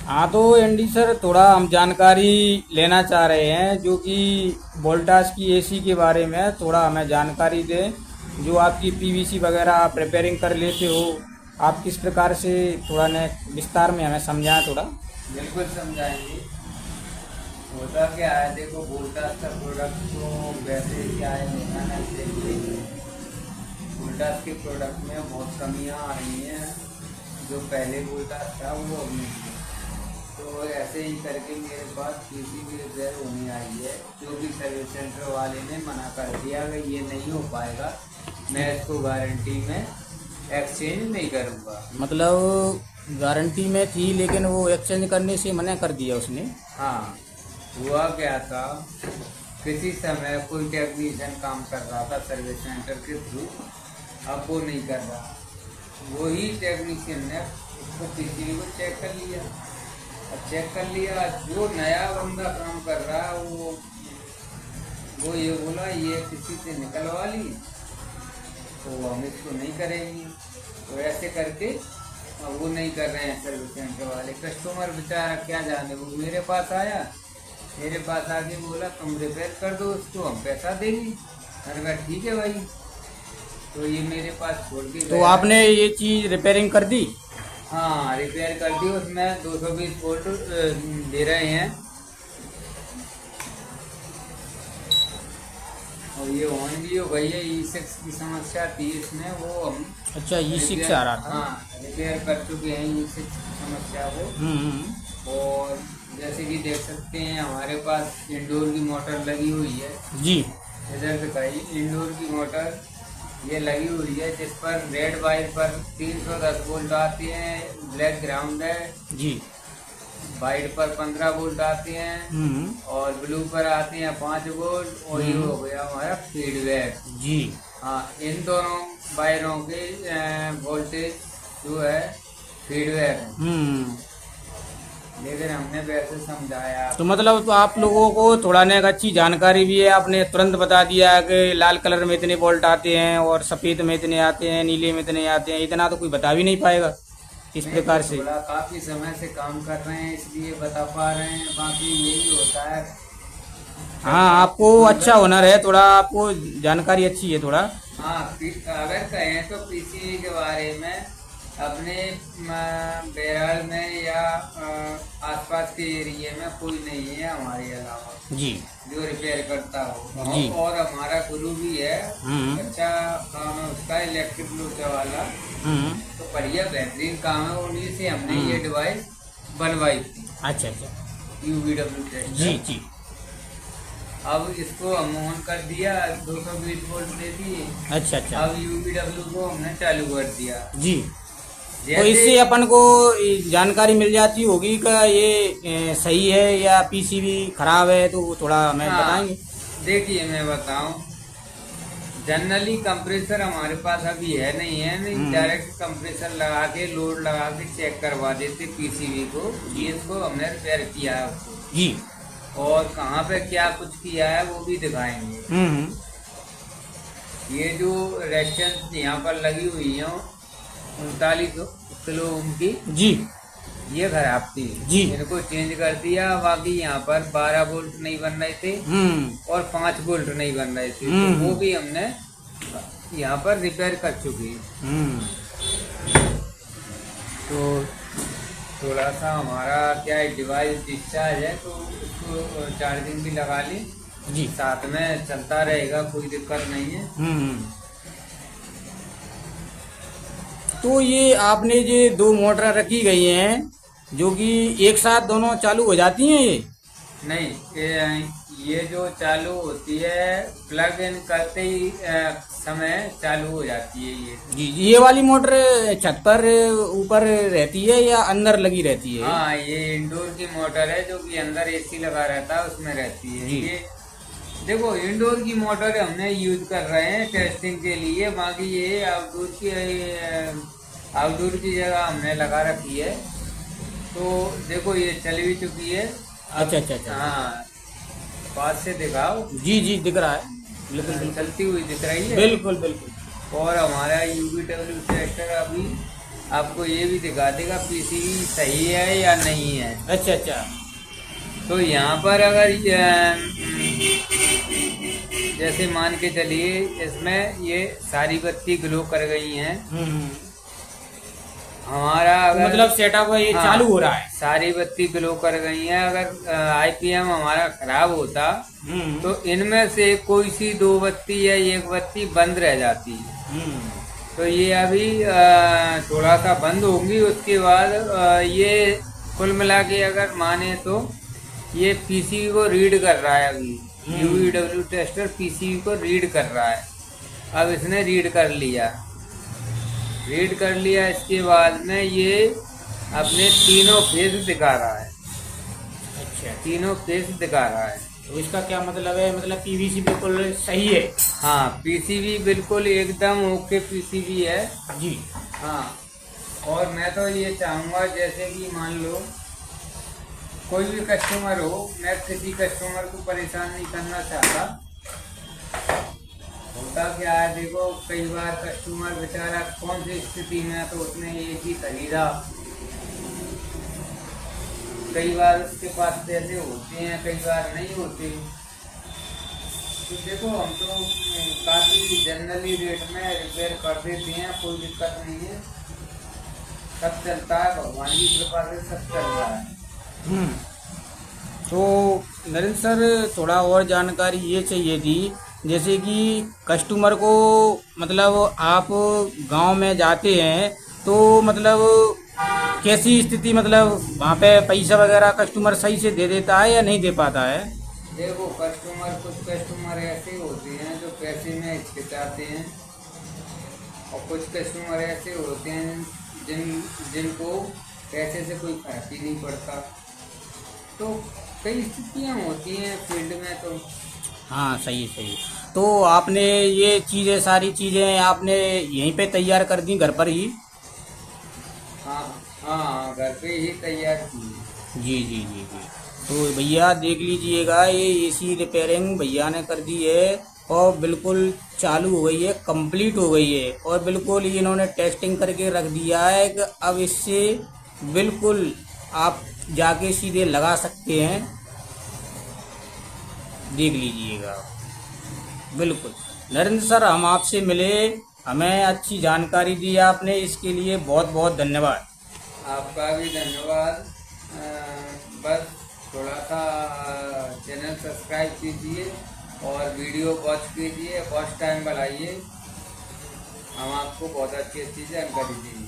हाँ तो ND sir, थोड़ा हम जानकारी लेना चाह रहे हैं जो कि वोल्टास की एसी के बारे में थोड़ा हमें जानकारी दें। जो आपकी पीवीसी वगैरह आप रिपेयरिंग कर लेते हो, आप किस प्रकार से, थोड़ा ने विस्तार में हमें समझाएं थोड़ा। बिल्कुल समझाएंगे। होता क्या है, देखो वोल्टास का प्रोडक्ट तो वैसे क्या है, बताना चाहिए। वोल्टास के प्रोडक्ट में बहुत कमियां आ रही हैं। जो पहले वोल्टास था वो अब नहीं है। तो ऐसे ही करके मेरे पास पीसी भी रिपेयर होने आई है, जो कि सर्विस सेंटर वाले ने मना कर दिया कि ये नहीं हो पाएगा, मैं इसको गारंटी में एक्सचेंज नहीं करूँगा। मतलब गारंटी में थी लेकिन वो एक्सचेंज करने से मना कर दिया उसने। हाँ, हुआ क्या था, किसी समय कोई टेक्नीशियन काम कर रहा था सर्विस सेंटर के थ्रू, अब वो नहीं कर रहा। वही टेक्नीशियन ने उसको पीसीबी को चेक कर लिया। अब चेक कर लिया, जो नया बंदा काम कर रहा है वो ये बोला ये किसी से निकलवा ली, तो हम इसको नहीं करेंगे। तो ऐसे करके अब वो नहीं कर रहे हैं सर्विस सेंटर वाले। कस्टमर बेचारा क्या जाने, वो मेरे पास आया, मेरे पास आके बोला तुम रिपेयर कर दो उसको, हम पैसा देंगे। मैंने कहा ठीक है भाई। तो ये मेरे पास छोड़ के तो गया है। आपने ये चीज़ रिपेयरिंग कर दी? हाँ, रिपेयर कर दी। उसमें 220 वोल्ट दे रहे हैं, और ये ऑन भी हो गई है। E6 की समस्या थी इसमें, वो हम अच्छा, E6 रिपेयर, आ रहा था। हाँ रिपेयर कर चुके हैं E6 की समस्या को। और जैसे कि देख सकते हैं हमारे पास इंडोर की मोटर लगी हुई है। जी इधर दिखाई, इंडोर की मोटर ये लगी हुई है, जिस पर रेड वायर पर 310 वोल्ट आते हैं, ब्लैक ग्राउंड है। जी। वाइट पर 15 वोल्ट आते हैं, और ब्लू पर आते हैं 5 वोल्ट। और ये हो गया हमारा फीडबैक। जी। हाँ, इन दोनों वायरों के वोल्टेज जो है फीडबैक है। लेकिन हमने वैसे समझाया। तो मतलब तो आप लोगों को थोड़ा ने एक अच्छी जानकारी भी है, आपने तुरंत बता दिया कि लाल कलर में इतने वोल्ट आते हैं और सफ़ेद में इतने आते हैं, नीले में इतने आते हैं। इतना तो कोई बता भी नहीं पाएगा इस नहीं, प्रकार तो से। थोड़ा काफी समय से काम कर रहे हैं इसलिए बता पा रहे हैं, बाकी यही होता है। हाँ, आपको अच्छा हुनर है, थोड़ा आपको जानकारी अच्छी है थोड़ा। हाँ, अगर कहें तो पीसीबी के बारे में अपने बहरहाल में या आसपास के एरिया में कोई नहीं है हमारे अलावा जी जो रिपेयर करता हो। जी। और हमारा गुरु भी है, हम्म अच्छा काम है उसका, इलेक्ट्रिक लोचा वाला। हम्म। तो बढ़िया बेहतरीन काम है, उन्हीं से हमने ये डिवाइस बनवाई थी, अच्छा अच्छा। UVW tester. जी जी। अब इसको हम ऑन कर दिया, 220 वोल्ट दे दिए। अच्छा अच्छा। अब UVW को हमने चालू कर दिया। जी। तो जैसे इससे अपन को जानकारी मिल जाती होगी कि ये सही है या पीसीबी खराब है, तो वो थोड़ा हमें हाँ, बताएंगे। देखिए मैं बताऊं, जनरली कंप्रेसर हमारे पास अभी है नहीं, डायरेक्ट कंप्रेसर लगा के लोड लगा के चेक करवा देते पीसीबी को। ये इसको हमने रिपेयर किया है उसको, जी। और कहाँ पे क्या कुछ किया है वो भी दिखाएंगे। हम्म। ये जो रेजिस्टेंस यहाँ पर लगी हुई है 39 किलो ओम की, जी ये खराब थी। जी। इनको चेंज कर दिया। बाकी यहाँ पर 12 वोल्ट नहीं बन रहे थे, और 5 वोल्ट नहीं बन रहे थे, तो वो भी हमने यहाँ पर रिपेयर कर चुके हैं। तो थोड़ा सा हमारा क्या है, डिवाइस डिस्चार्ज है, तो उसको चार्जिंग भी लगा ली, जी। साथ में चलता रहेगा, कोई दिक्कत नहीं है। तो ये आपने ये दो मोटर रखी गई हैं जो कि एक साथ दोनों चालू हो जाती हैं ये? नहीं, ये जो चालू होती है प्लग इन करते ही समय चालू हो जाती है ये। जी जी। ये वाली मोटर छत पर ऊपर रहती है या अंदर लगी रहती है? हाँ, ये इंडोर की मोटर है, जो कि अंदर एसी लगा रहता है उसमें रहती है। जी। ये देखो, इंडोर की मोटर हमने यूज कर रहे हैं टेस्टिंग के लिए, बाकी ये आउटडोर की जगह हमने लगा रखी है। तो देखो ये चल भी चुकी है। अच्छा अच्छा अच्छा। हाँ, पास से दिखाओ। जी जी, दिख रहा है, बिल्कुल बिल्कुल। चलती हुई दिख रही है। बिल्कुल बिल्कुल। और हमारा UVW टेस्टर अभी आपको ये भी दिखा देगा पीसीबी सही है या नहीं है। अच्छा अच्छा। तो यहाँ पर अगर जैसे मान के चलिए इसमें ये सारी बत्ती ग्लो कर गई हैं। हमारा तो अगर मतलब सेटअप ये हाँ, चालू हो रहा है। सारी बत्ती ग्लो कर गई हैं। अगर आईपीएम हमारा खराब होता तो इनमें से कोई सी दो बत्ती या एक बत्ती बंद रह जाती। तो ये अभी थोड़ा सा बंद होंगी, उसके बाद ये कुल मिला के अगर माने तो ये पीसीबी को रीड कर रहा है। अभी यूवीडब्ल्यू टेस्टर पीसीबी को रीड कर रहा है। अब इसने रीड कर लिया। इसके बाद में ये अपने तीनों फेज दिखा रहा है। अच्छा, तीनों फेज दिखा रहा है। तो इसका क्या मतलब है? मतलब पीवीसी बिल्कुल सही है। हाँ, पीसीबी बिल्कुल एकदम ओके पीसीबी है जी। हाँ, और मैं तो ये चाहूँगा जैसे कि मान लो कोई भी कस्टमर हो, मैं किसी कस्टमर को परेशान नहीं करना चाहता। होता क्या है, देखो कई बार कस्टमर बेचारा कौन सी स्थिति में है, तो उसने एक ही खरीदा। कई बार उसके पास पैसे होते हैं, कई बार नहीं होते। तो देखो हम तो काफ़ी जनरली रेट में रिपेयर कर देते हैं, कोई दिक्कत नहीं है। सब चलता है, भगवान की कृपा से सब चल रहा है। तो नरेंद्र सर, थोड़ा और जानकारी ये चाहिए थी, जैसे कि कस्टमर को मतलब आप गांव में जाते हैं तो मतलब कैसी स्थिति, मतलब वहाँ पे पैसा वगैरह कस्टमर सही से दे देता है या नहीं दे पाता है? देखो कुछ कस्टमर ऐसे होते हैं जो पैसे में हिचकिचाते हैं, और कुछ कस्टमर ऐसे होते हैं जिनको पैसे से कोई फर्क ही नहीं पड़ता। तो कई स्थितियाँ होती हैं फील्ड में। तो हाँ, सही सही। तो आपने ये चीज़ें, सारी चीज़ें आपने यहीं पे तैयार कर दी घर पर ही? हाँ हाँ, घर पे ही तैयार की। जी जी जी जी। तो भैया देख लीजिएगा, ये एसी रिपेयरिंग भैया ने कर दी है और बिल्कुल चालू हो गई है, कंप्लीट हो गई है, और बिल्कुल इन्होंने टेस्टिंग करके रख दिया है कि अब इससे बिल्कुल आप जाके सीधे लगा सकते हैं। देख लीजिएगा बिल्कुल। नरेंद्र सर, हम आपसे मिले, हमें अच्छी जानकारी दी आपने, इसके लिए बहुत बहुत धन्यवाद। आपका भी धन्यवाद। बस थोड़ा सा चैनल सब्सक्राइब कीजिए और वीडियो वॉच कीजिए, वॉच टाइम बढ़ाइए। हम आपको बहुत अच्छी जानकारी देंगे।